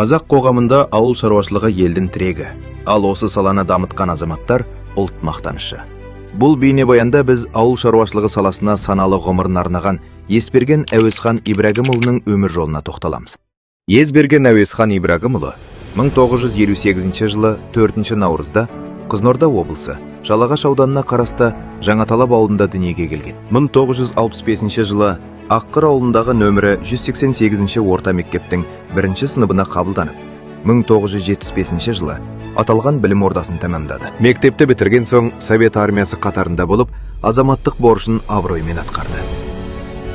Қазақ қоғамында ауыл шаруашылығы елдің тірегі, ал осы саланы дамытқан азаматтар ұлт мақтанышы. Бұл бейнебаянда біз ауыл шаруашылығы саласына саналы ғұмырын арнаған Есберген Әуезхан Ибрагимұлының өмір жолына тоқталамыз. Есберген Әуезхан Ибрагимұлы 1958 жылы 4 наурызда Қызылорда облысы Жалағаш ауданына қарасты Жаңаталап ауылында дүниеге келген. 1965 жылы Аққыр ауылындағы нөмірі 188 орта мектептің 1 сыныбына қабылданып, 1975 жылы аталған білім ордасын тәмамдады. Мектепті бітірген соң Совет армиясы қатарында болып, азаматтық борышын абыроймен атқарды.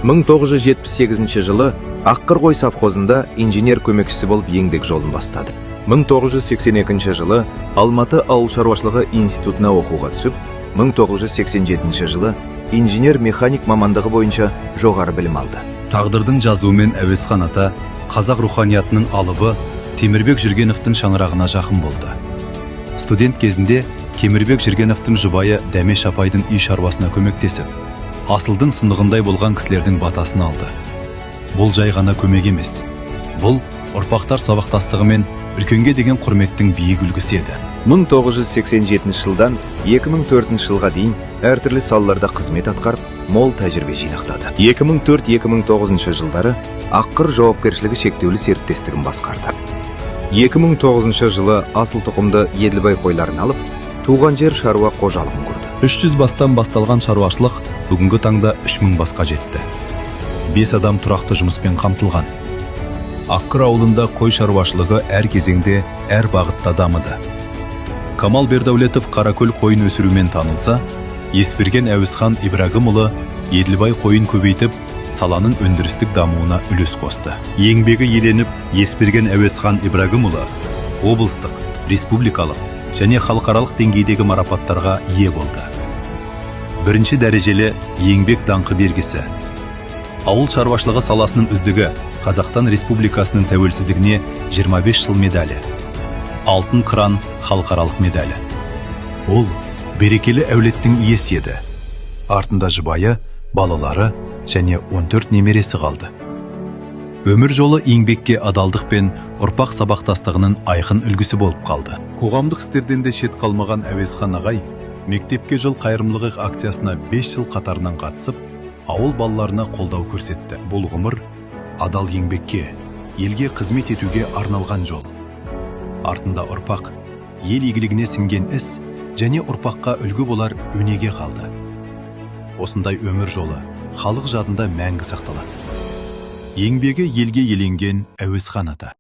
1978 жылы Аққыр қой совхозында инженер көмекшісі болып еңбек жолын бастады. 1982 жылы Алматы ауыл шаруашылығы институтына оқуға түсіп, 1987 жылы инженер-механик мамандығы бойынша жоғары білім алды. Тағдырдың жазуымен Әуезхан ата қазақ руханиятының алыбы Темірбек Жүргеновтың шаңырағына жақын болды. Студент кезінде Темірбек Жүргеновтың жұбайы Дәмеш апайдың үй шаруасына көмектесіп, асылдың сындығындай болған кісілердің батасын алды. Бұл жай ғана көмек емес. Бұл ұрпақтар сабақтастығы мен үлкенге деген құрметтің биік үлгісі еді. 1987 жылдан 2004 жылға дейін әртүрлі салаларда қызмет атқарып, мол тәжірибе жинақтады. 2004-2009 жылдары Аққыр жауапкершілігі шектеулі серіктестігін басқарды. 2009 жылы асыл тұқымды Еділбай қойларын алып, туған жер шаруа қожалығын құрды. 300 бастан басталған шаруашылық бүгінгі таңда 3000 басқа жетті. 5 адам тұрақты жұмыспен қамтылған. Аққыр ауылында қой шаруашылығы әр кезеңде, әр бағытта дамыды. Камал Бердәулетов Қаракөл қойын өсірумен танылса, Есберген Әуезхан Ибрагимұлы Еділбай қойын көбейтіп, саланың өндірістік дамуына үлес қосты. Еңбегі еленіп, Есберген Әуезхан Ибрагимұлы облыстық, республикалық және халықаралық деңгейдегі марапаттарға ие болды. Бірінші дәрежелі еңбек даңқы белгісі. Ауыл шаруашылығы саласының үздігі Қазақстан Республикасының тәуелсіздігіне 25 жыл медалі. Алтын қыран халықаралық медалі. Ол берекелі әулеттің иесі еді. Артында жұбайы, балалары және 14 немересі қалды. Өмір жолы еңбекке адалдық пен ұрпақ сабақтастығының айқын үлгісі болып қалды. Қоғамдық істерден де шет қалмаған Әуезхан ағай мектепке жыл қайырымдылық акциясына 5 жыл қатарынан қатысып, ауыл балаларына қолдау көрсетті. Бұл ғұмыр адал еңбекке, елге қызмет етуге арналған жол. Артында ұрпақ, ел игілігіне сіңген іс және ұрпаққа үлгі болар өнеге қалды. Осындай өмір жолы халық жадында мәңгі сақталады. Еңбегі елге еленген Әуезхан ата.